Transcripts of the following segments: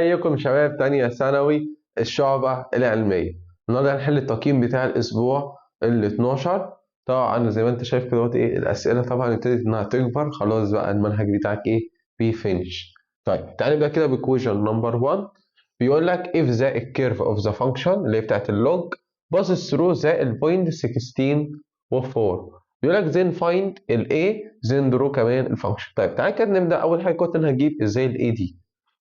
ازيكم شباب تانية ثانوي الشعبة العلمية. النهارده هنحل التقييم بتاع الأسبوع ال 12. طبعا زي ما أنت شايف كده الأسئلة طبعا ابتدت إنها تكبر، خلاص بقى المنهج بتاعك بيفنش. طيب تعالى نبدأ كده بإيكويشن نمبر 1. بيقول لك if the curve of the function اللي هي بتاعت اللوج passes through the point 16 و 4. بيقول لك then find ال A then draw كمان الفانكشن. طيب تعالى كده نبدأ. أول حاجة كنت أنا هجيب إزاي ال A دي.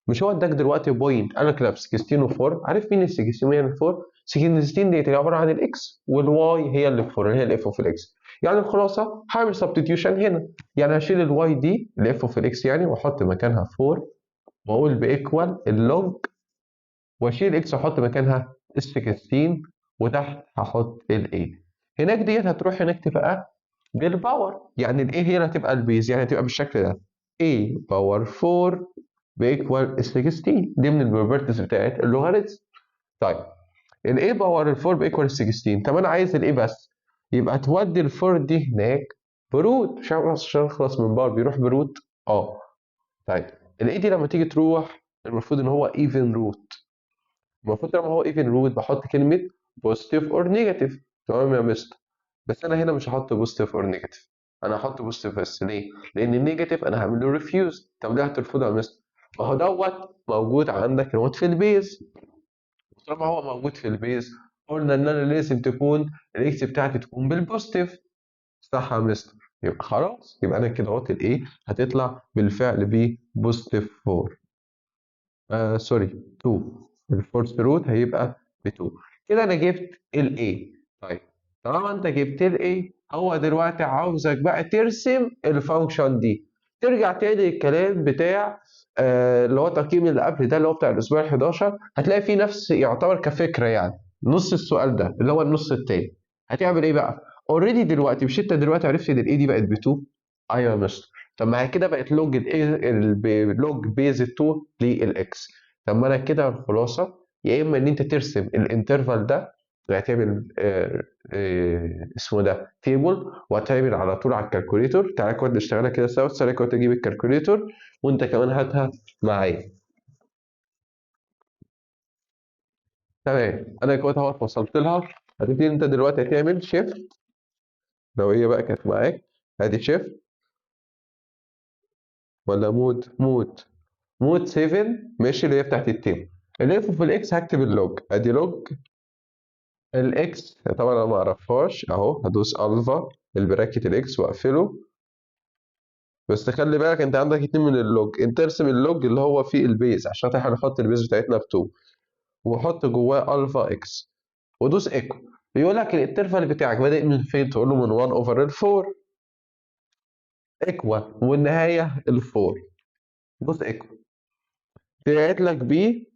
مش هو اداك دلوقتي بوينت قال لك لا ب 16 و4. عارف مين ال 16 ومين ال 4؟ 16 ديت عباره عن الاكس والواي هي اللي ب 4 اللي هي الاف اوف الاكس. يعني الخلاصه هعمل سبستيوشن هنا، يعني هشيل الواي دي الاف اوف الاكس يعني واحط مكانها 4 واقول بايكوال اللوج، واشيل اكس واحط مكانها ال 16 وتحت هحط الاي. هناك ديت هتروح هناك تبقى بالباور، يعني الاي هي اللي هتبقى البيز، يعني هتبقى بالشكل ده a باور 4 بيكوال 16. دي من البروبرتيز بتاعت اللوغاريتم. طيب ال a باور 4 بيكوال 16. طب انا عايز ال a بس، يبقى تودي ال 4 دي هناك بروت. مش عشان اخلص من باور بيروح بروت. طيب ال a دي لما تيجي تروح المفروض ان هو even root. المفروض لما هو even root بحط كلمة positive or negative. تمام يا مستر؟ بس انا هنا مش هحط positive or negative، انا هحط positive بس. ليه؟ لان النيجاتيف انا هعمل له refuse. طب ليه هترفضه يا مستر؟ ما هو موجود عندك في البيز. طالما هو موجود في البيز قلنا ان انا لازم تكون الاكس بتاعتي تكون بالبوزيتيف. صح يا مستر؟ يبقى خلاص، يبقى انا كده الايه هتطلع بالفعل بوزيتيف 4. سوري 2. الفورث روت هيبقى ب 2. كده انا جبت الاي. طيب طالما انت جبت الاي، هو دلوقتي عاوزك بقى ترسم الفانكشن دي. ترجع تاني الكلام بتاع اللي هو التقييم اللي قبل ده اللي هو بتاع الاسبوع ال 11. هتلاقي فيه نفس يعتبر كفكره، يعني نص السؤال ده اللي هو النص التاني. هتعمل ايه بقى؟ اوريدي دلوقتي مش انت دلوقتي عرفت ان الاي دي بقت ب 2؟ ايوه يا مستر. طب ما هي كده بقت لوج لوج بيز 2 للاكس. طب ما انا كده الخلاصه يا اما ان انت ترسم الانترفال ده وهتعمل اسمه ده تيبل، وهتعمل على طول على الكالكوليتور. تعالى كده نشتغلها كده سوا. تعالى كده تجيب الكالكوليتور وانت كمان هاتها معايا. تمام انا كده اهوت وصلت لها. هتبتدي انت دلوقتي هتعمل شيفت لو هي بقى كانت معاك. ادي شيفت ولا مود 7 ماشي اللي هي بتاعت التيبل. الاف في الاكس هكتب اللوج. ادي لوج الاكس طبعا انا ما اعرفهاش اهو. هدوس الفا البراكت الاكس واقفله. بس خلي بالك انت عندك اتنين من اللوج. انت ارسم اللوج اللي هو فيه البيز عشان احنا هنحط البيز بتاعتنا ب 2 وحط جواه الفا اكس ودوس ايكو. بيقول لك الانترفال بتاعك بادئ من فين؟ تقول له من 1 اوفر ال 4 ايكوال والنهايه ال 4. دوس ايكو. طلعت لك بي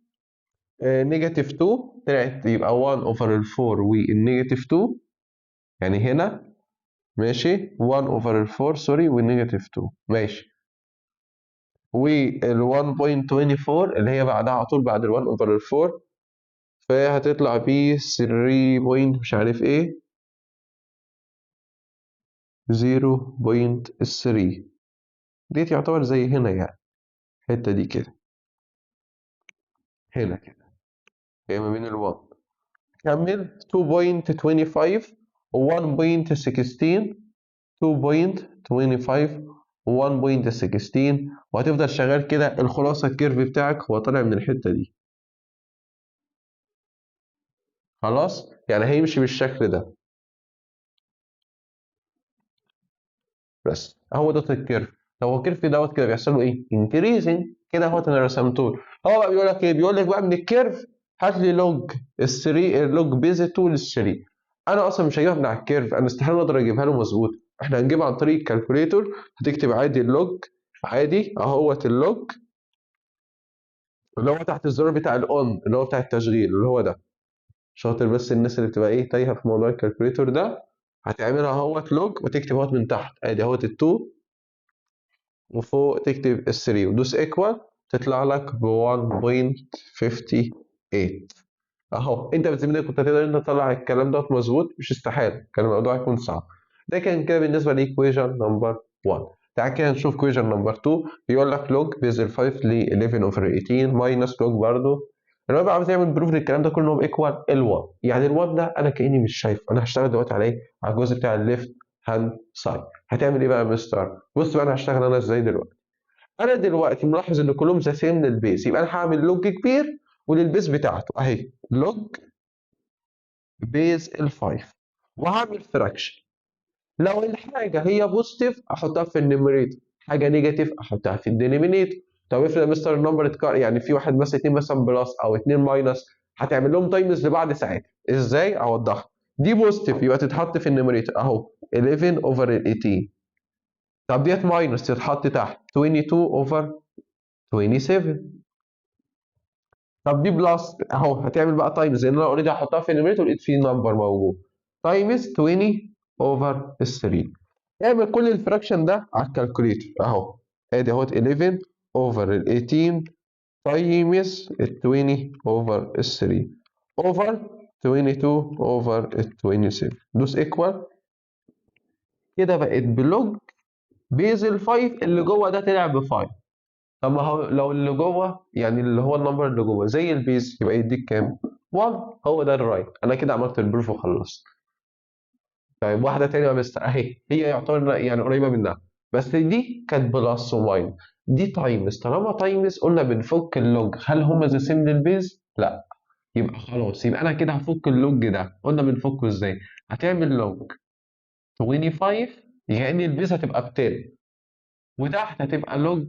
نيجاتيف 2. طلعت يبقى 1 اوفر ال 4 والنيجاتيف 2 يعني هنا ماشي 1 اوفر ال 4 سوري والنيجاتيف 2 ماشي. وال 1.24 اللي هي بعدها على طول بعد ال 1 اوفر ال 4 فهتطلع ب 3 بوينت مش عارف ايه 0.3. ديت يعتبر زي هنا يعني الحتة دي كده هنا كده هي ما بين ال 1. كمل 2.25 و 1.16 2.25 و 1.16 وهتفضل شغال كده. الخلاصة الكيرف بتاعك هو طالع من الحتة دي. خلاص يعني هيمشي بالشكل ده بس. اهو ده الكيرف. لو هو الكيرف دوت كده بيحصل له ايه؟ انكريزنج كده اهوت. انا رسمته له. هو بقى بيقول لك ايه؟ بيقول لك بقى من الكيرف هات لي لوج ال 3 لوج بيز 2 لل 3. انا اصلا مش هجيبها من على الكيرف، انا استحاله اقدر اجيبها له مظبوط. احنا هنجيبها عن طريق الكالكوليتور. هتكتب عادي اللوج عادي اهوت اللوج اللي هو تحت الزرار بتاع الاون اللي هو بتاع التشغيل اللي هو ده. شاطر. بس الناس اللي بتبقى ايه تايهه في موضوع الكالكوليتور ده هتعملها اهوت لوج وتكتب اهوت من تحت ادي اهوت ال 2 وفوق تكتب ال 3 ودوس ايكوال تطلع لك ب 1.58. اهو انت بتزمنك كنت هتقدر انت تطلع الكلام ده مظبوط؟ مش استحاله، كان الموضوع يكون صعب. ده كان كده بالنسبه لايكويشن نمبر 1. تعال كده نشوف كويجن نمبر 2. بيقول لك لوج بيز ال 5 ل 11 اوفر 18 ماينس لوج برضه. الراجل عاوز يعمل بروف للكلام ده كله ان هو ايكوال ال1. يعني ال1 ده انا كاني مش شايفه، انا هشتغل دلوقتي على ايه؟ على الجزء بتاع الليفت هاند سايد. هتعمل ايه بقى يا مستر؟ بص بقى انا هشتغل انا ازاي دلوقتي. انا دلوقتي ملاحظ ان كلهم ذا سيم للبيز، يبقى انا هعمل لوج كبير وللبيز بتاعته اهي لوج بيز ال5 وهعمل فراكشن. لو الحاجه هي بوزيتيف احطها في النيميريتور، حاجه نيجاتيف احطها في الدينومينيتور. طب افرض يا مستر النمبر يعني في واحد مثلا اتنين مثلا بلس او اتنين ماينس، هتعمل لهم تايمز لبعض ساعتها. ازاي اوضحها؟ دي بوزيتيف يبقى تتحط في النيميريتور اهو 11 اوفر ال 18. طب ديت ماينس تتحط تحت 22 اوفر 27. طب دي بلس اهو هتعمل بقى تايمز لان انا اوريدي هحطها في النيميريتور لقيت في نمبر موجود تايمز 20 اوفر 3. اعمل كل الفراكشن ده على الكالكوليتر اهو. ادي اهوت 11 اوفر ال 18 تايمز ال 20 اوفر ال 3 اوفر 22 اوفر ال 27. دوس ايكوال. كده بقت بلوج بيز ال 5 اللي جوه ده طلع ب 5. طب ما هو لو اللي جوه يعني اللي هو النمبر اللي جوه زي البيز يبقى يديك كام؟ 1. هو ده الرايت. انا كده عملت البروف وخلصت. طيب واحده تانية يا مستر اهي هي يعتبر يعني قريبه منها، بس دي كانت بلس وماين. دي تايمز. طالما تايمز قلنا بنفك اللوج. هل هما ذا سيم للبيز؟ لا. يبقى خلاص يبقى انا كده هفك اللوج ده. قلنا بنفكه ازاي؟ هتعمل لوج 25 يعني البيز هتبقى ب 10 وتحت هتبقى لوج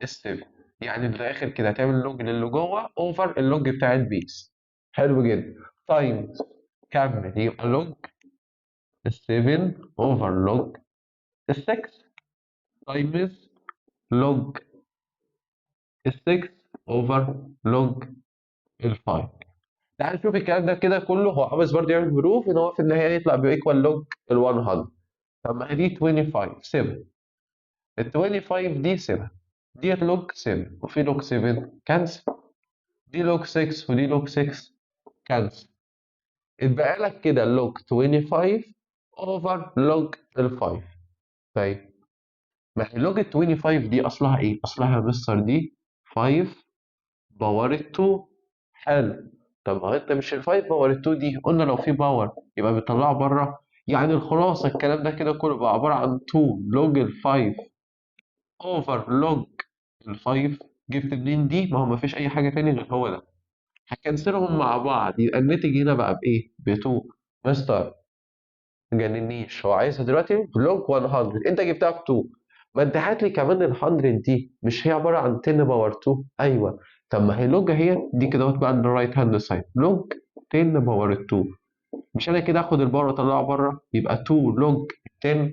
ستيب. يعني من الاخر كده هتعمل لوج للي جوه اوفر اللوج بتاع البيس. حلو جدا. طيب كمل يبقى لوج 7 اوفر لوج 6 تايمز لوج 6 اوفر لوج 5. تعال نشوف الكلام ده كده كله. هو عاوز برضه يعمل بروف ان هو في النهايه يطلع بيكوال لوج ال 100. طب ما هي دي 25 7. ال 25 دي 7 ديت لوج 7 وفي لوج 7 كانسل. دي لوج 6 ودي لوج 6 كانسل. اتبقى لك كده لوج 25 اوفر لوج ال 5. طيب ما هي لوج ال 25 دي اصلها ايه؟ اصلها يا مستر دي 5 باور 2. حلو. طب ما هو انت مش ال 5 باور 2 دي قلنا لو في باور يبقى بيطلعها بره. يعني الخلاصه الكلام ده كده كله بقى عباره عن 2 لوج ال 5 اوفر لوج ال 5. جبت منين دي؟ ما هو ما فيش اي حاجه تاني غير هو ده. هكنسلهم مع بعض يبقى الناتج هنا بقى بايه؟ ب 2. مستر تجننيش، هو عايزها دلوقتي بلوج 100 انت جبتها ب 2. ما انت هات لي كمان ال 100 دي مش هي عباره عن 10 باور 2؟ ايوه. طب ما هي لوج اهي دي كده بقى الرايت هاند سايد لوج 10 باور 2. مش انا كده اخد الباور واطلعه بره يبقى 2 لوج 10.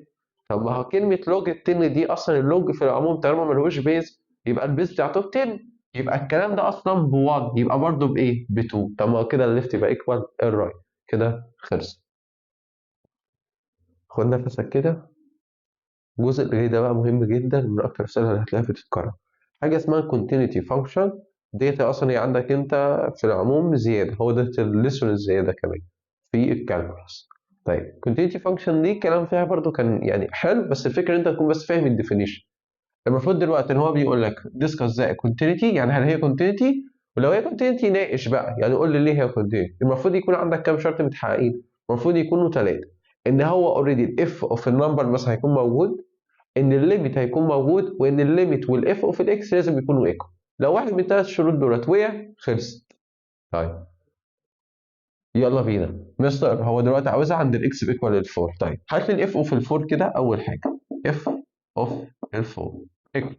طب ما هو كلمه لوج ال 10 دي اصلا اللوج في العموم طالما ملهوش بيز يبقى البيز بتاعته ب 10. يبقى الكلام ده اصلا ب 1 يبقى برضه بايه؟ ب 2. طب ما هو كده الليفت يبقى ايكوال الرايت. كده خلص. خد نفسك كده. الجزء اللي جاي ده بقى مهم جدا من اكتر الاسئله اللي هتلاقيها بتتكرر. حاجه اسمها continuity function. ديت اصلا هي عندك انت في العموم زياده، هو ده الليسون الزياده كمان في الكالكولس. طيب continuity function دي الكلام فيها برضو كان يعني حلو، بس الفكره ان انت تكون بس فاهم الديفينيشن. المفروض دلوقتي ان هو بيقول لك discuss the continuity، يعني هل هي continuity؟ ولو هي continuity ناقش بقى، يعني قول لي ليه هي continuity. المفروض يكون عندك كام شرط متحققين؟ المفروض يكونوا ثلاثه. ان هو اوريدي الاف اوف النمبر مثلا هيكون موجود، ان الليميت هيكون موجود، وان الليميت والاف اوف الاكس لازم يكونوا ايكوال. لو واحد من الثلاث شروط دولت وقع خلصت. طيب يلا بينا. مستر هو دلوقتي عاوزها عند الاكس بيكوال الفور. طيب هات لي الاف اوف الفور كده اول حاجه. اف اوف الفور ايكوال.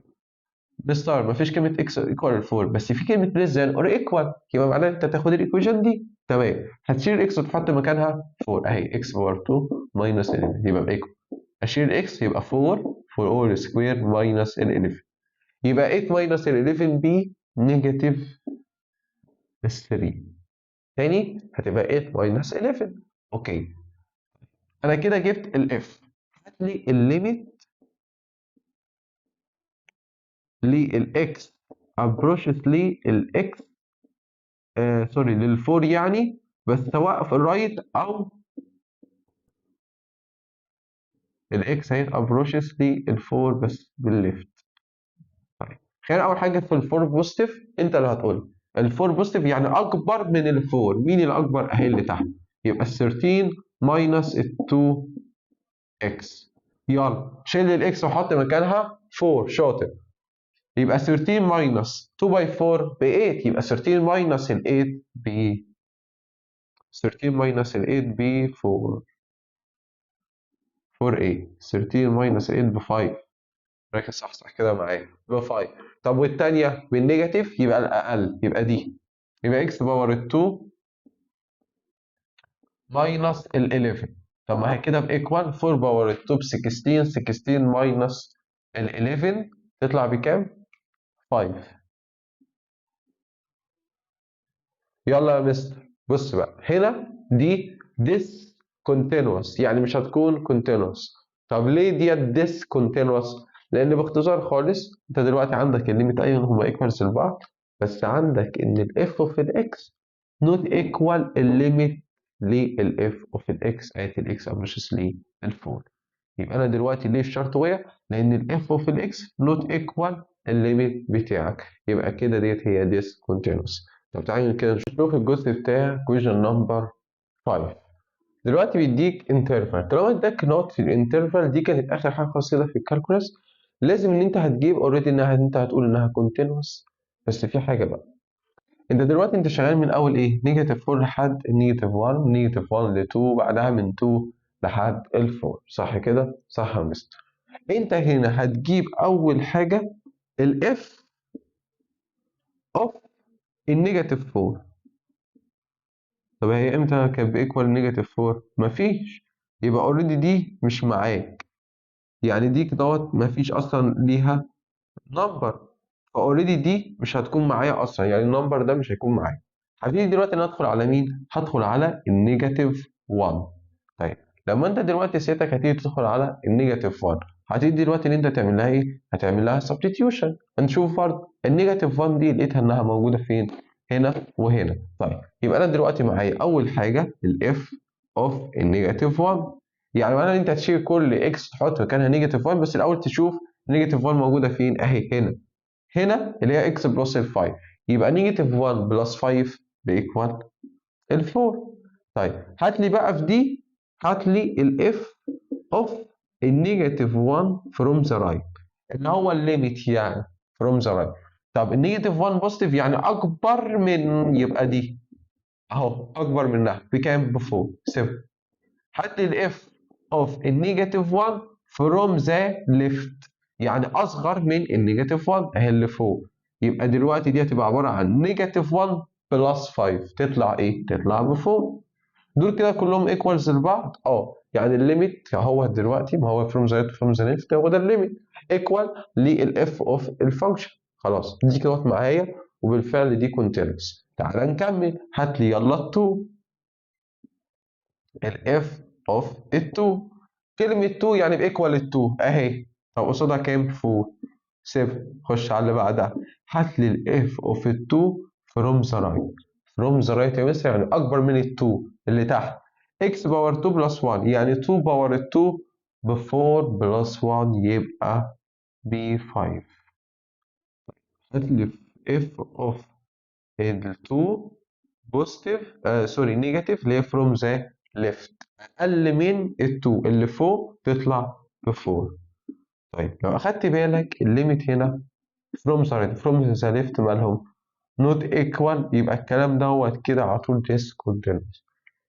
مستر مفيش كلمه اكس ايكوال الفور بس في كلمه ليس ذان اور ايكوال، يبقى معناها انت تاخد الايكويشن دي. تمام. هتشيل الاكس وتحط مكانها 4 اهي اكس باور 2 ماينس 11 يبقى بايكوال. اشيل الاكس يبقى 4 4 اول سكوير ماينس ال 11. يبقى 8 ماينس ال 11 ب نيجاتيف 3. تاني هتبقى 8 ماينس 11. اوكي. انا كده جبت الاف. هات لي الليميت للاكس ابروشس للاكس سوري للفور يعني، بس سواء في الرايت او الاكس اهي ابروشز للفور بس بالليفت. طيب خلينا اول حاجه في الفور بوزيتيف انت اللي هتقول الفور بوزيتيف يعني اكبر من الفور. مين الاكبر؟ اهي اللي تحت. يبقى ال 13 ماينس ال 2 اكس. يلا شيل الاكس وحط مكانها 4. شاطر. يبقى 13 ماينس 2 باي 4 ب 8. يبقى 13 ماينس ال 8 ب 13 ماينس ال 8 ب 4. 4 8. 13 ماينس 8 ب 5. ركز صح صح كده معايا ب 5. طب والتانية بالنيجاتيف يبقى الأقل يبقى دي. يبقى x باور 2 ماينس ال 11. طب ما هي كده بإيكوال 4 باور 2 ب 16. 16 ماينس ال 11 تطلع بكام؟ 5. يلا يا مستر بص بقى هنا دي discontinuous يعني مش هتكون continuous. طب ليه ديت discontinuous؟ لأن باختصار خالص أنت دلوقتي عندك الليميت أيوة هما ايكوالز لبعض بس عندك إن ال f of ال x not equal الليميت لل f of ال x آية ال x approaches لل 4. يبقى أنا دلوقتي ليه الشرط وقع؟ لأن ال f of ال x not equal الليميت بتاعك. يبقى كده ديت هي discontinuous. طب تعالى كده نشوف الجزء بتاع question number 5. دلوقتي بيديك انترفال. طالما اداك نوت في الانترفال دي كانت اخر حاجه خالص كده في الكالكولس. لازم ان انت هتجيب اوريدي انها انت هتقول انها كونتينوس. بس في حاجه بقى انت دلوقتي انت شغال من اول ايه نيجاتيف 4 لحد نيجاتيف 1 نيجاتيف 1 ل 2 بعدها من 2 لحد ال 4 صح كده؟ صح يا مستر. انت هنا هتجيب اول حاجه الاف اوف النيجاتيف 4. طب هي امتى كانت بإيكوال نيجاتيف 4؟ مفيش. يبقى اوريدي دي مش معاك. يعني دي دوت مفيش اصلا ليها نمبر. فاوريدي دي مش هتكون معايا اصلا يعني النمبر ده مش هيكون معايا. هبتدي دلوقتي انا ادخل على مين؟ هدخل على النيجاتيف 1. طيب لما انت دلوقتي سيادتك هتيجي تدخل على النيجاتيف 1 هتيجي دلوقتي ان انت تعمل لها ايه؟ هتعمل لها سبستيتيوشن. هنشوف برضه النيجاتيف 1 دي لقيتها انها موجوده فين؟ هنا وهنا. طيب يبقى انا دلوقتي معايا اول حاجه الاف اوف النيجاتيف 1. يعني معناها ان انت هتشيل كل اكس تحط مكانها نيجاتيف 1 بس الاول تشوف نيجاتيف 1 موجوده فين؟ اهي هنا. هنا اللي هي اكس بلس ال 5. يبقى نيجاتيف 1 بلس 5 بيكوال ال 4. طيب هات لي بقى في دي هات لي الاف اوف النيجاتيف 1 فروم ذا رايت اللي هو الليميت يعني فروم ذا رايت. طب النيجاتيف 1 بوزيتيف يعني اكبر من يبقى دي اهو اكبر منها بكام؟ ب 4 7. هات لي الاف اوف النيجاتيف 1 فروم ذا ليفت يعني اصغر من النيجاتيف 1 اهي اللي فوق. يبقى دلوقتي دي هتبقى عباره عن نيجاتيف 1 بلس 5 تطلع ايه؟ تطلع ب 4. دول كده كلهم ايكوالز لبعض يعني الليميت هو دلوقتي ما هو فروم ذا رايت فروم ذا ليفت هو ده الليميت ايكوال للاف اوف الفانكشن. خلاص دي كده معايا وبالفعل دي كونتينوس. تعال نكمل. هات لي يلا 2 الاف اوف ال 2. كلمة 2 يعني بإيكوال 2 أهي. طب قصادها كام؟ 4 7. خش على اللي بعدها. هات لي الاف اوف ال 2 فروم ذا رايت. فروم ذا رايت يا مستر يعني أكبر من ال 2 اللي تحت. x باور 2 بلس 1 يعني 2 باور 2 ب 4 بلس 1 يبقى ب 5. هات لي اف اوف ال 2 بوزيتيف سوري نيجاتيف اللي هي فروم ذا ليفت اقل من ال 2 اللي فوق تطلع ب 4. طيب لو اخدت بالك الليميت هنا فروم ذا رايت فروم ذا ليفت مالهم نوت ايكوال. يبقى الكلام دوت كده على طول ديسكونتينوس.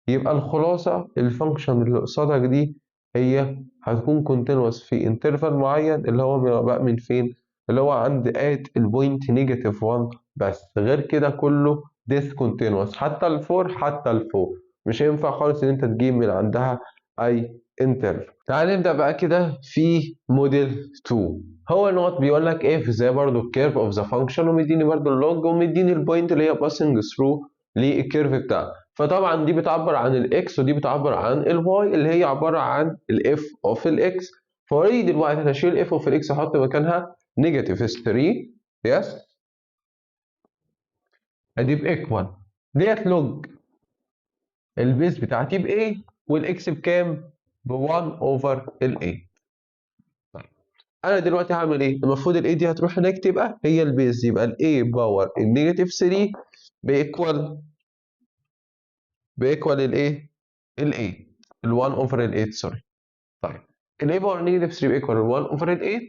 يبقى الخلاصه الفانكشن اللي قصادك دي هي هتكون كونتينوس في انترفال معين اللي هو بقى من فين؟ اللي هو عند ات البوينت نيجاتيف 1 بس. غير كده كله discontinuous حتى الفور حتى الفور مش هينفع خالص ان انت تجيب من عندها اي انترفال. تعال نبدا بقى كده في موديل 2. هو النقط بيقول لك ايه زي برضو الكيرف اوف ذا فانكشن ومديني برضو اللوج ومديني البوينت اللي هي باسنج ثرو للكيرف بتاعها. فطبعا دي بتعبر عن الاكس ودي بتعبر عن الواي اللي هي عباره عن الاف اوف الاكس. فاوريدي دلوقتي انا هشيل اف اوف الاكس احط مكانها نيجاتيف 3 يس ادي بايكوال ديت لوج البيز بتاعتي ب 8 والاكس بكام؟ ب 1 اوفر ال 8. انا دلوقتي هعمل ايه؟ المفروض الاي دي هتروح هناك تبقى هي البيز، يبقى الاي باور النيجاتيف 3 بيكوال الايه؟ الاي ال1 اوفر ال8 سوري. طيب الاي باور نيجاتيف 3 بيكوال ال1 اوفر ال8،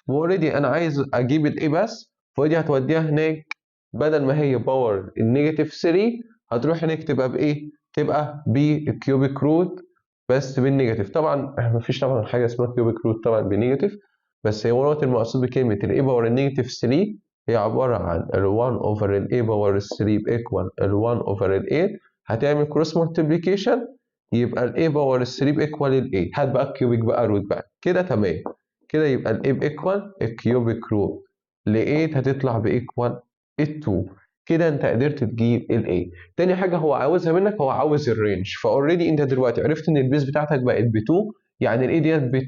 واوريدي انا عايز اجيب الاي بس، فدي هتوديها هناك بدل ما هي باور النيجاتيف 3 هتروح هناك تبقى بايه؟ تبقى بالكيوبيك روت بس بالنيجاتيف. طبعا مفيش طبعا حاجه اسمها كيوبيك روت طبعا بالنيجاتيف، بس هو دوت المقصود بكلمه الاي باور النيجاتيف 3 هي عباره عن ال1 اوفر الاي باور 3 بيكوال ال1 اوفر ال8، هتعمل كروس مالتيبليكيشن يبقى الاي باور 3 بيكوال الاي، هات بقى الكيوبيك بقى روت بقى كده تمام. كده يبقى الاي بيكوال الكيوبيك روت ل 8 هتطلع بايكوال ال 2. كده انت قدرت تجيب الاي. تاني حاجه هو عاوزها منك، هو عاوز الرينج، فاوريدي انت دلوقتي عرفت ان البيز بتاعتك بقت ب 2، يعني الاي ديت ب 2،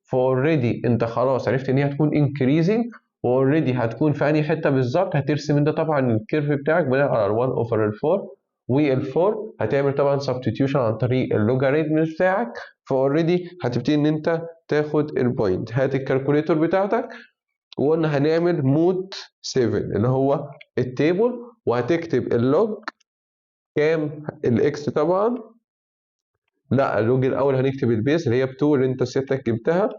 فاوريدي انت خلاص عرفت ان هي هتكون انكريزنج، واوريدي هتكون في انهي حته بالظبط. هترسم انت طبعا الكيرف بتاعك بناء على ال 1 اوفر ال 4، وال4 هتعمل طبعا سبستيتيوشن عن طريق اللوجاريتم بتاعك، فاوريدي هتبتدي ان انت تاخد البوينت. هات الكالكوليتور بتاعتك، وقلنا هنعمل مود 7 اللي هو التيبل، وهتكتب اللوج كام الاكس طبعا، لا اللوج الاول هنكتب البيس اللي هي ب 2 اللي انت سيادتك جبتها،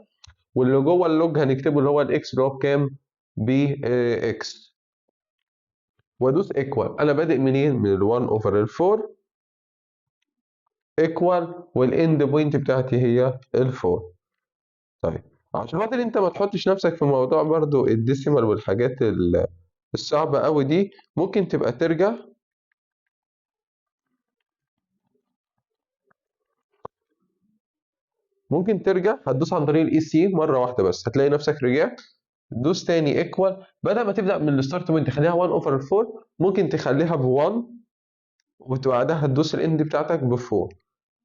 واللي جوه اللوج هنكتبه اللي هو الاكس اللي هو بكام؟ باكس، وادوس ايكوال. انا بادئ منين؟ من ال1 اوفر ال 4 ايكوال، والاند بوينت بتاعتي هي ال4. طيب عشان خاطر انت ما تحطش نفسك في موضوع برضو الديسيمال والحاجات الصعبة قوي دي، ممكن تبقى ترجع، هتدوس عن طريق الاي سي مرة واحدة بس، هتلاقي نفسك رجعت. دوس تاني ايكوال، بدل ما تبدأ من الستارت بوينت تخليها 1 اوفر 4 ممكن تخليها ب 1، وبعدها هتدوس الاند بتاعتك ب 4.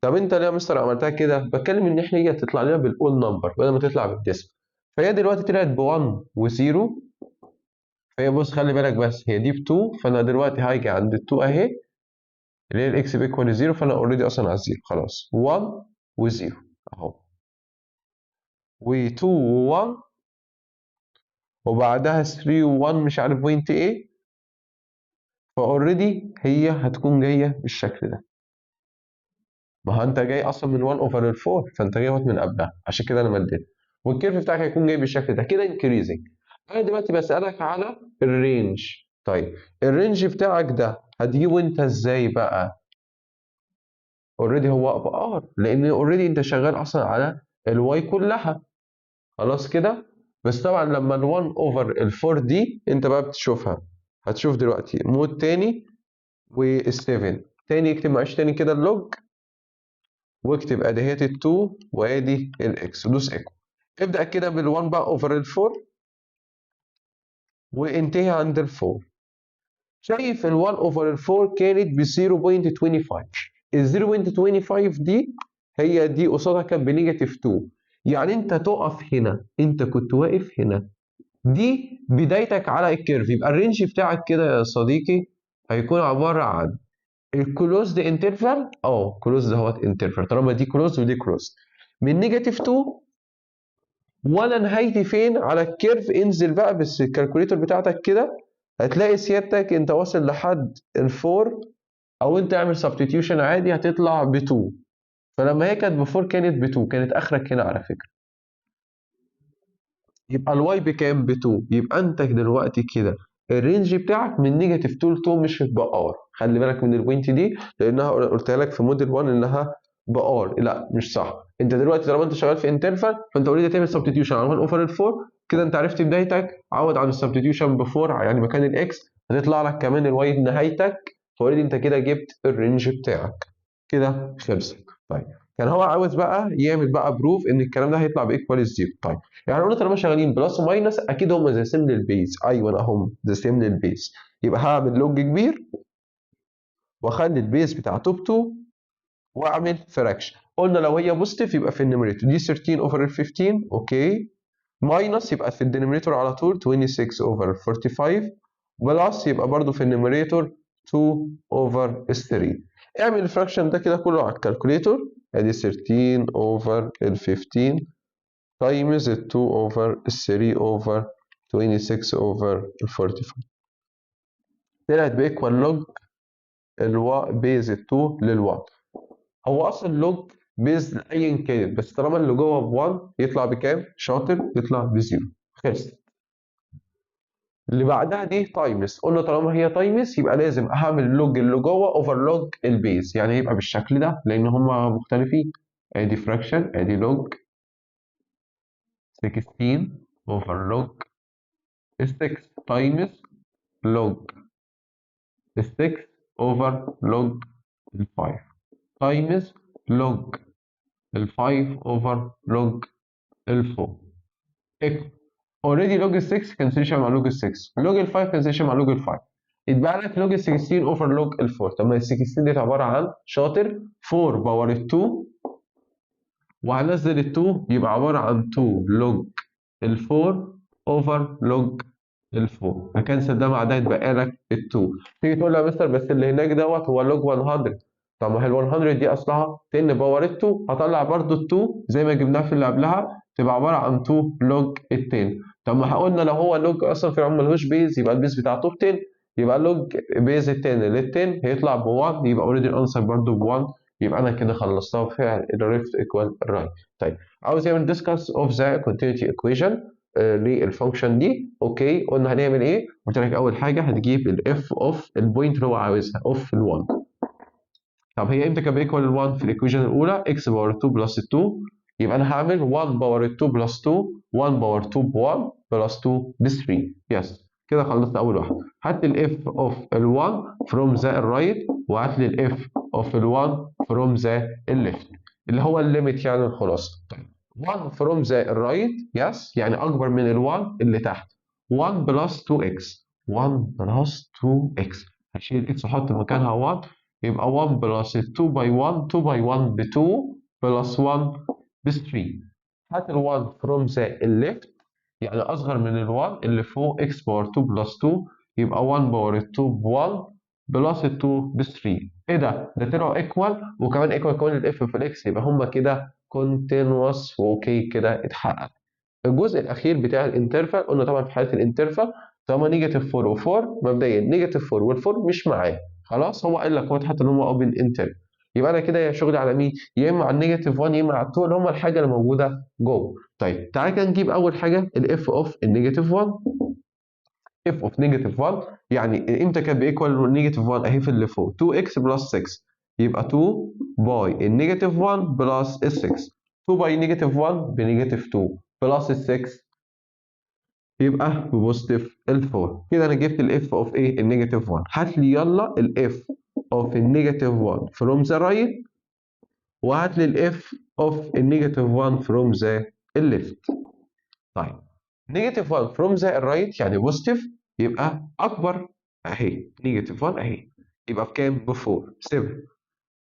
طب انت ليه يا مستر عملتها كده؟ بتكلم ان احنا هي تطلع لنا بالاول نمبر بدل ما تطلع بالديسم، فهي دلوقتي طلعت ب 1 و0. فهي بص خلي بالك بس هي دي ب 2، فانا دلوقتي هاجي عند ال 2 اهي اللي هي الاكس بيكوال 0، فانا اوريدي اصلا على الزيرو خلاص، 1 و0 اهو، و2 و1، وبعدها 3 و1 مش عارف بوينت ايه، فاوريدي هي هتكون جايه بالشكل ده. ما هو انت جاي اصلا من 1 اوفر ال 4، فانت جاي من قبلها، عشان كده انا مديت، والكيرف بتاعك هيكون جاي بالشكل ده كده انكريزنج. انا دلوقتي بسالك على الرينج. طيب الرينج بتاعك ده هتجيبه انت ازاي بقى؟ اوريدي هو بار، لان اوريدي انت شغال اصلا على الواي كلها، خلاص كده. بس طبعا لما ال1 اوفر ال4 دي انت بقى بتشوفها، هتشوف دلوقتي مود تاني وال7 تاني. اكتب معلش تاني كده اللوج، واكتب اديهات ال2 وادي الاكس، ودوس ايكو. ابدا كده بال1 بقى اوفر ال4 وانتهي عند ال4. شايف ال1 اوفر ال4 كانت ب 0.25، ال 0.25 دي هي دي قصادها كانت بنيجاتيف 2، يعني انت تقف هنا، انت كنت واقف هنا، دي بدايتك على الكيرف. يبقى الرينج بتاعك كده يا صديقي هيكون عباره عن الكلوزد انترفال، كلوزد اهوت انترفال، طالما دي كلوزد ودي كلوزد، من نيجاتيف 2 وانا نهايتي فين على الكيرف. انزل بقى بس الكالكوليتور بتاعتك كده، هتلاقي سيادتك انت واصل لحد ال4، او انت اعمل سبستيتيوشن عادي هتطلع ب 2. فلما هي كانت ب 4 كانت ب 2، كانت اخرك هنا على فكره. يبقى الواي بكام؟ ب 2. يبقى انت دلوقتي كده الرينج بتاعك من نيجاتيف 2 ل 2 مش بار. خلي بالك من البوينت دي، لانها قلت لك في موديل 1 انها بار، لا مش صح. انت دلوقتي طالما انت شغال في انترفال، فانت اوريدي تعمل سبستيتيوشن على 1 اوفر ال 4. كده انت عرفت بدايتك، عوض عن السبستيتيوشن ب 4 يعني مكان الاكس هتطلع لك كمان الواي نهايتك، فاوريدي انت كده جبت الرينج بتاعك. كده خلصت. طيب كان هو عاوز بقى يعمل بقى بروف ان الكلام ده هيطلع بايكوال الزيرو. طيب يعني قلنا طالما شغالين بلس وماينس اكيد هم ذا سيم للبيز، ايوه هم ذا سيم للبيز، يبقى هعمل لوج كبير واخلي البيز بتاعته ب 2 واعمل فراكشن. قلنا لو هي بوزيتيف يبقى في النيميريتور دي 13 اوفر ال 15، اوكي، ماينس يبقى في الدينومينيتور على طول 26 اوفر 45، بلس يبقى برضو في النيميريتور 2 اوفر 3. اعمل الفراكشن ده كده كله على الكالكوليتور، ادي 13 اوفر ال 15 تايمز ال 2 اوفر ال 3 اوفر 26 اوفر ال 45. طلعت بإيكوال لوج بيز ال 2 لل1. هو اصلا لوج بيز ايا كانت، بس طالما اللي جوه ب1 يطلع بكام؟ شاطر، يطلع بزيرو. خلصت. اللي بعدها دي تايمز، قلنا طالما هي تايمز يبقى لازم اعمل اللوج اللي جوه اوفر لوج البيز، يعني يبقى بالشكل ده لان هما مختلفين. ادي فراكشن، ادي لوج 16 اوفر لوج 6 تايمز لوج 6 اوفر لوج 5 تايمز لوج 5 اوفر لوج 4. اوريدي لوج ال 6 كانسليشن مع لوج ال 6، لوج ال 5 كانسليشن مع لوج ال 5، يتبقى لك لوج ال 16 اوفر لوج ال 4. طب ما ال 16 دي عباره عن شاطر 4 باور ال 2، وهنزل ال 2 يبقى عباره عن 2 لوج ال 4 اوفر لوج ال 4. هكنسل ده مع ده يتبقى لك ال 2. تيجي تقول له يا مستر بس اللي هناك دوت هو لوج 100. طب ما هي ال 100 دي اصلها 10 باور ال 2، هطلع برضو ال 2 زي ما جبناها في اللي قبلها تبقى عباره عن 2 لوج ال 10. طب ما قلنا لو هو لوج اصلا في العموم ملهوش بيز يبقى البيز بتاعته ب 10، يبقى لوج بيز ال 10 لل 10 هيطلع ب 1، يبقى اوريدي الانسر برضو ب 1. يبقى انا كده خلصتها بفعل الريفت ايكوال الرايت. طيب عاوز يعمل ديسكاس اوف ذا كونتينيتي ايكويشن للفانكشن دي. اوكي، قلنا هنعمل ايه؟ قلت لك اول حاجه هتجيب الاف اوف البوينت اللي هو عاوزها اوف ال1. طب هي امتى كان بيكوال ال1 في الايكويشن الاولى؟ اكس باور 2 بلس 2، يبقى انا هعمل 1 باور 2 بلس 2، 1 باور 2 ب 1 بلس 2 ب 3. يس كده خلصت اول واحده. هات لي الاف اوف ال1 فروم ذا الرايت، وهات لي الاف اوف ال1 فروم ذا الليفت اللي هو الليميت يعني الخلاصه. طيب 1 فروم ذا الرايت يس يعني اكبر من ال1 اللي تحت، 1 بلس 2x، 1 بلس 2x، هشيل الاكس واحط مكانها 1، يبقى 1 بلس 2 باي 1، 2 باي 1 ب 2 بلس 1 ب 3. هات ال 1 from the left يعني اصغر من ال 1 اللي فوق x باور 2 بلس 2، يبقى 1 باور 2 ب 1 بلس 2 ب 3. ايه ده؟ ده طلعوا ايكوال، وكمان ايكوال كمان الاف في الاكس، يبقى هما كده كونتينوس واوكي كده اتحقق. الجزء الاخير بتاع الانترفال قلنا طبعا في حاله الانترفال طالما نيجاتيف 4 و4 مبدئيا نيجاتيف 4 وال4 مش معاه خلاص، هو قال لك هو اتحط ان هم اوبن انترفال، يبقى انا كده يا شغلي على مين؟ يا اما على النيجاتيف 1 يا اما على ال2 اللي هم الحاجه اللي موجوده جوه. طيب تعالى كده نجيب اول حاجه الاف اوف النيجاتيف 1. اف اوف نيجاتيف 1 يعني امتى كان بيكوال نيجاتيف 1 اهي في اللي فوق 2x بلس 6، يبقى 2 باي النيجاتيف 1 بلس ال 6، 2 باي نيجاتيف 1 بنيجاتيف 2 بلس ال 6 يبقى ببوزيتيف ال4. كده انا جبت الاف اوف ايه؟ النيجاتيف 1. هات لي يلا الاف اوف النيجاتيف 1 فروم ذا رايت، وهات لي الاف اوف النيجاتيف 1 فروم ذا الليفت. طيب نيجاتيف 1 فروم ذا الرايت يعني بوزيتيف، يبقى اكبر اهي نيجاتيف 1 اهي، يبقى بكام؟ ب 4 7.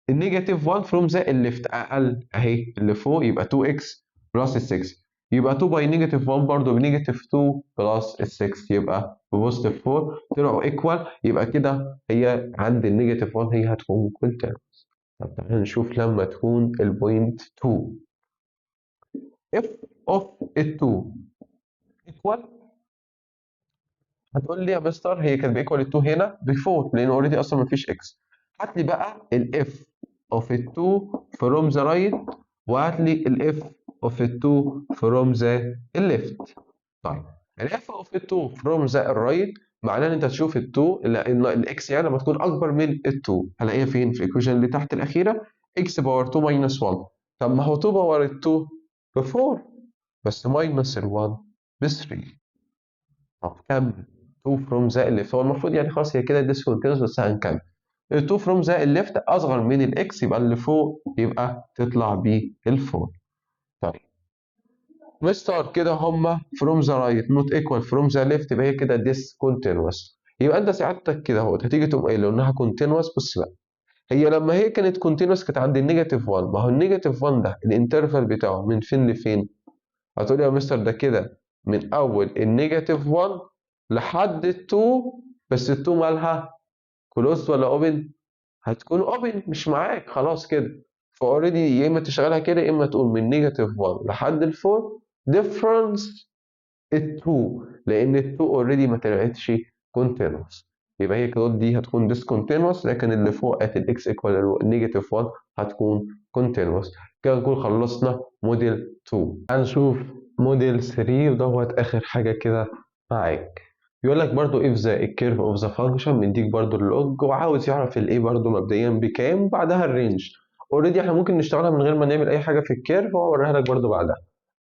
النيجاتيف 1 فروم ذا الليفت اقل اهي اللي فوق، يبقى 2x بلس ال 6، يبقى 2 باي نيجاتيف 1 برضه بنيجاتيف 2 بلس ال 6 يبقى ببوزيتيف 4. طلعوا ايكوال، يبقى كده هي عند النيجاتيف 1 هي هتكون كونتينوس. طب تعالى نشوف لما تكون البوينت 2. اف اوف ال 2 ايكوال، هتقول لي يا مستر هي كانت بايكوال ال 2 هنا ب 4 لان اوريدي اصلا ما فيش اكس. هات لي بقى الاف اوف ال 2 فروم ذا رايت، وهات لي الاف اوف ال 2 فروم ذا الليفت. طيب الاف اوف ال 2 فروم ذا الرايت معناه ان انت تشوف ال 2 الاكس يعني لما تكون اكبر من ال 2 هلاقيها فين؟ في الايكويشن اللي تحت الاخيره اكس باور 2 ماينس 1. طب ما هو 2 باور ال 2 ب 4 بس ماينس ال 1 ب 3. طب كمل 2 فروم ذا الليفت، هو المفروض يعني خلاص هي كده ديسكونتينوس بس هنكمل. ال 2 فروم ذا الليفت اصغر من الاكس يبقى اللي فوق يبقى تطلع بيه الفوق. طيب مستر كده هما فروم ذا رايت نوت ايكوال فروم ذا ليفت يبقى هي كده ديسكونتينوس، يبقى انت سعادتك كده اهوت هتيجي تقوم قايل انها كونتينوس. بص بقى، هي لما هي كانت كونتينوس كانت عند النيجاتيف 1، ما هو النيجاتيف 1 ده الانترفال بتاعه من فين لفين؟ هتقول لي يا مستر ده كده من اول النيجاتيف 1 لحد ال 2، بس ال 2 مالها كلوزد ولا اوبن؟ هتكون اوبن مش معاك خلاص كده. فاوريدي يا اما تشغلها كده يا اما تقول من نيجاتيف 1 لحد ال 4 difference ال2 لان ال2 اوريدي ما طلعتش continuous، يبقى هي كده دي هتكون discontinuous، لكن اللي فوق at الاكس ايكوال نيجاتيف 1 هتكون continuous. كده نكون خلصنا موديل 2. هنشوف موديل 3 ودوت اخر حاجه كده معاك. بيقول لك برضو if the curve of the function مديك برضو اللوج وعاوز يعرف الايه برضو مبدئيا بكام وبعدها الرينج. اوريدي احنا ممكن نشتغلها من غير ما نعمل اي حاجه في الكيرف وهوريها لك برضو بعدها.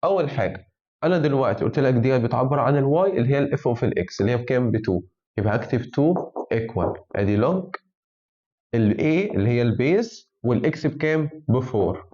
اول حاجه انا دلوقتي قلت لك دي بتعبر عن الواي اللي هي الاف اوف الاكس اللي هي بكام؟ ب 2، يبقى هكتب 2 ايكوال ادي لوج الاي اللي هي البيز والاكس بكام؟ ب 4.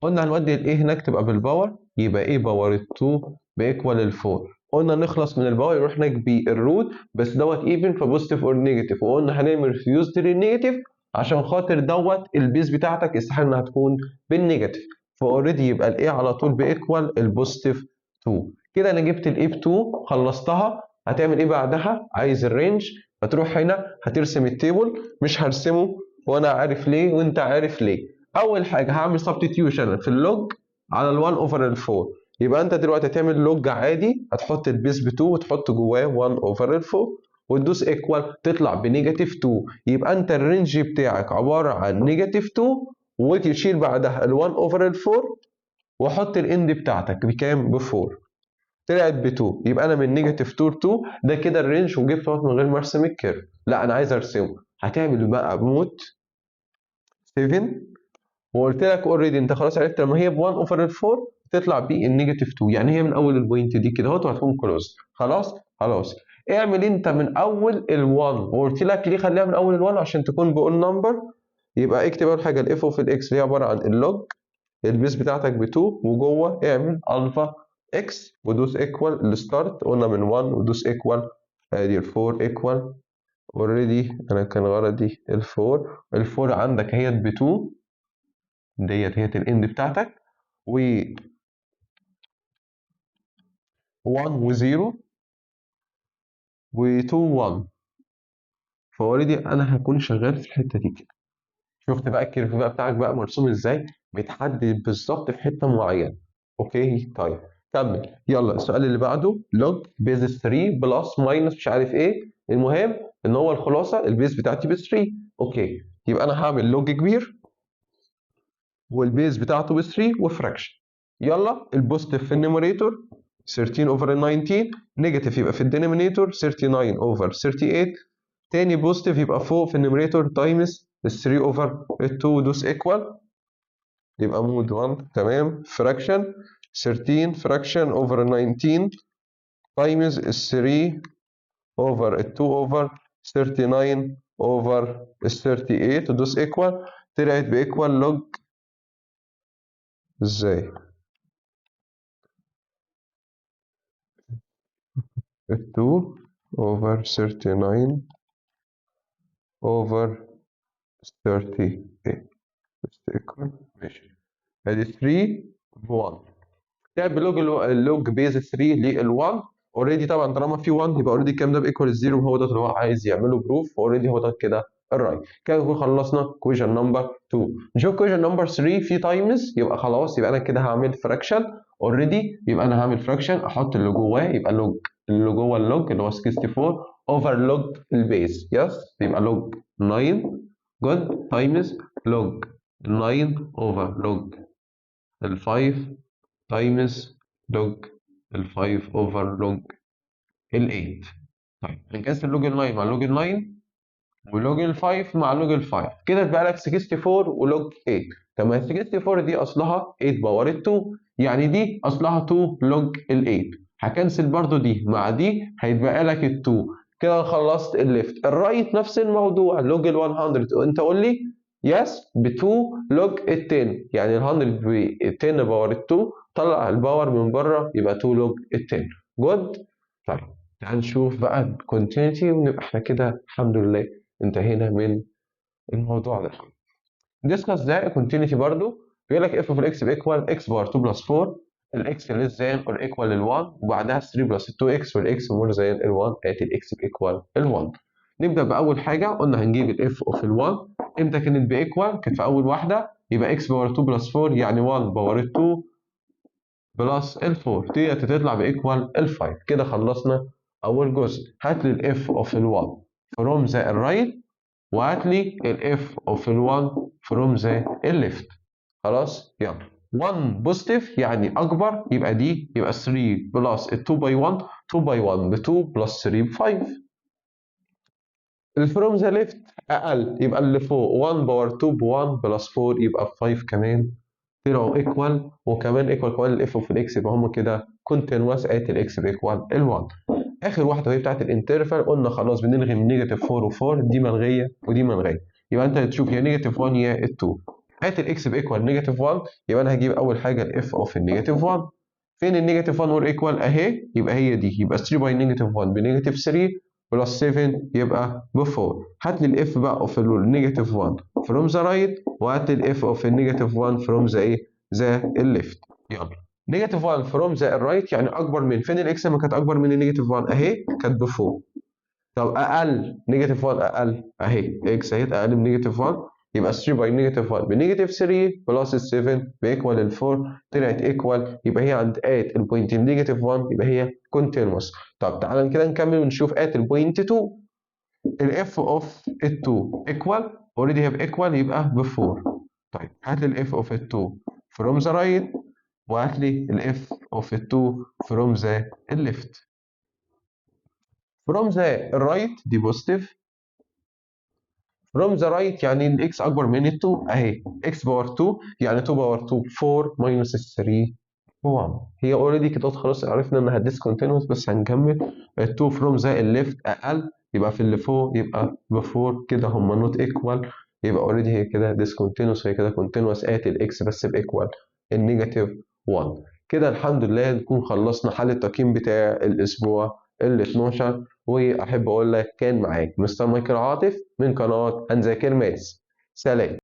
قلنا هنودي الاي هناك تبقى بالباور، يبقى ايه باور ال 2 بايكوال ال 4. قلنا نخلص من الباور يروح هناك بالروت، بس دوت ايفن فبوزيتيف اور نيجاتيف، وقلنا هنعمل ريفيوز للنيجاتيف عشان خاطر دوت البيز بتاعتك استحاله انها تكون بالنيجاتيف، فاوريدي يبقى الاي على طول بايكوال البوزيتيف 2. كده انا جبت الاي ب 2 خلصتها. هتعمل ايه بعدها؟ عايز الرينج، هتروح هنا هترسم التيبل. مش هرسمه وانا عارف ليه وانت عارف ليه. اول حاجه هعمل سبستيتيوشن في اللوج على ال1 اوفر ال 4، يبقى انت دلوقتي هتعمل لوج عادي، هتحط البيس ب 2 وتحط جواه 1 اوفر ال 4 وتدوس ايكوال تطلع بنيجاتيف 2، يبقى انت الرينج بتاعك عباره عن نيجاتيف 2 وتشيل بعدها ال 1 اوفر ال 4 وحط الاند بتاعتك بكام؟ ب 4. طلعت ب 2، يبقى انا من نيجاتيف 2 ل 2 ده كده الرينج، وجبت من غير ما ارسم الكيرف. لا انا عايز ارسمه. هتعمل بقى مود 7 وقلت لك اوريدي انت خلاص عرفت لما هي ب 1 اوفر ال 4 تطلع بالنيجاتيف 2، يعني هي من اول البوينت دي كده اهوت وهتكون كلوز. خلاص اعمل انت من اول ال 1، وقلت لك ليه خليها من اول ال 1 عشان تكون بأول نمبر. يبقى اكتب اول حاجه الاف اوف الاكس اللي هي عباره عن اللوج البيس بتاعتك ب 2 وجوه اعمل الفا اكس ودوس ايكوال الستارت. قلنا من 1 ودوس ايكوال ادي ال 4 ايكوال اوريدي انا كان غرضي ال 4. ال 4 عندك اهيت ب 2 ديت هي الاند بتاعتك، و 1 و 0 و 2 1، فاوريدي انا هكون شغال في الحته دي كده. شفت بقى الكيرف بقى بتاعك بقى مرسوم ازاي؟ بيتحدد بالظبط في حته معينه. اوكي طيب كمل. يلا السؤال اللي بعده لوج بيز 3 بلس ماينس مش عارف ايه، المهم ان هو الخلاصه البيز بتاعتي ب 3. اوكي يبقى انا هعمل لوج كبير والبيز بتاعته ب 3 وفراكشن. يلا البوزيتيف في النيميريتور 13 اوفر ال 19، نيجاتيف يبقى في الدينومينيتور 39 اوفر 38، تاني بوزيتيف يبقى فوق في النيميريتور تايمز ال 3 اوفر ال 2 دوس ايكوال يبقى مود 1. تمام. فراكشن 13 فراكشن اوفر ال 19 تايمز ال 3 اوفر ال 2 اوفر 39 اوفر ال 38 تدوس ايكوال طلعت بايكوال لوج ازاي؟ 2 over 39 over 38 ماشي. ادي 3 ب 1. تعب اللوج بيز 3 لل 1 اوريدي. طبعا طالما في 1 يبقى اوريدي الكلام ده بايكوال 0، وهو ده اللي هو عايز يعمله بروف، اوريدي هو ده كده الرايت. كده نكون خلصنا كويشن نمبر 2. نشوف كويشن نمبر 3 في تايمز، يبقى خلاص يبقى انا كده هعمل فراكشن اوريدي. يبقى انا هعمل فراكشن احط اللي جواه يبقى لوج اللي جوه اللوج اللي هو 64 اوفر لوج البيز. يس يبقى لوج 9 جود تايمز لوج 9 اوفر لوج ال 5 تايمز لوج ال 5 اوفر لوج ال 8. طيب هنكسر لوج ال 9 مع لوج ال 9 ولوج ال 5 مع لوج ال 5، كده تبقى لك 64 ولوج 8. طب ال 64 دي اصلها 8 باور ال 2، يعني دي اصلها 2 لوج ال 8. هكنسل برضو دي مع دي هيتبقى لك ال 2. كده خلصت الليفت. الرايت نفس الموضوع لوج ال 100، وانت قول لي يس ب 2 لوج ال 10، يعني ال 100 ب 10 باور ال 2 طلع الباور من بره يبقى 2 لوج ال 10. جود. طيب تعال نشوف بقى الكونتينيتي ونبقى احنا كده الحمد لله انتهينا من الموضوع ده. ديسكس ده كونتينيتي برضو. بيقول لك اف اوف الاكس بيكوال اكس بار 2 بلس 4 الاكس ليس ذان اور ايكوال ال 1 وبعدها 3 بلس 2 اكس والاكس مور ذان ال 1 ات الاكس بيكوال ال 1. نبدا باول حاجه قلنا هنجيب الاف اوف ال 1 امتى كانت بايكوال؟ كانت في اول واحده. يبقى اكس باور 2 بلس 4 يعني 1 باور 2 بلس ال4 ديت تطلع بإيكوال ال5. كده خلصنا أول جزء. هات لي ال f of ال1 from the right وهات لي ال f of ال1 from the left. خلاص يلا. 1 بوزيتيف يعني أكبر، يبقى دي يبقى 3 بلس ال 2 باي 1، 2 باي 1 ب 2 بلس 3 ب 5. الفروم ذا ليفت أقل، يبقى اللي فوق 1 باور 2 ب 1 بلس 4 يبقى ب 5 كمان. طلعوا ايكوال، وكمان ايكوال كمان الاف اوف الاكس، يبقى هم كده كونتينوس ات الاكس بايكوال ال1. اخر واحده وهي بتاعت الانترفال، قلنا خلاص بنلغي من نيجاتيف 4 و4، دي ملغيه ودي ملغيه، يبقى انت هتشوف يا نيجاتيف 1 يا ال2. ات الاكس بايكوال نيجاتيف 1، يبقى انا هجيب اول حاجه الاف اوف النيجاتيف 1. فين النيجاتيف 1 والايكوال اهي، يبقى هي دي، يبقى 3 باي نيجاتيف 1 بنيجاتيف 3 بلس 7 يبقى ب 4. هات لي الاف بقى اوف النيجاتيف 1 فروم ذا رايت، وهات لي الاف اوف النيجاتيف 1 فروم ذا ايه، ذا الليفت. يلا. نيجاتيف 1 فروم ذا الرايت يعني اكبر من، فين الاكس لما كانت اكبر من النيجاتيف 1 اهي، كانت ب 4. طب اقل، نيجاتيف 1 اقل اهي، اكس اهي اقل من نيجاتيف 1، يبقى 3 باي نيجاتيف 1 بنيجاتيف 3 بلس ال 7 بيكوال ال 4. طلعت ايكوال، يبقى هي عند ات البوينت نيجاتيف 1، يبقى هي كونتينوس. طب تعالى كده نكمل ونشوف ات البوينت 2. الاف اوف ال 2 ايكوال، اوريدي هي بايكوال يبقى ب 4. طيب هات لي الاف اوف ال 2 فروم ذا رايت، وهات لي الاف اوف ال 2 فروم ذا الليفت. فروم ذا الرايت دي بوزيتيف، فروم ذا رايت يعني الاكس اكبر من ال 2 اهي، اكس باور 2 يعني 2 باور 2 4 ماينس 3 1. هي اوريدي كده خلاص عرفنا انها ديسكونتينوس، بس هنكمل. ال 2 فروم ذا الليفت اقل، يبقى في اللي فوق يبقى ب 4، كده هما نوت ايكوال، يبقى اوريدي هي كده ديسكونتينوس، هي كده كونتينوس ات الاكس بس بايكوال النيجاتيف 1. كده الحمد لله نكون خلصنا حل التقييم بتاع الاسبوع ال 12. واحب اقول لك كان معاك مستر مايكل عاطف من قناه هنذاكر ماس. سلام.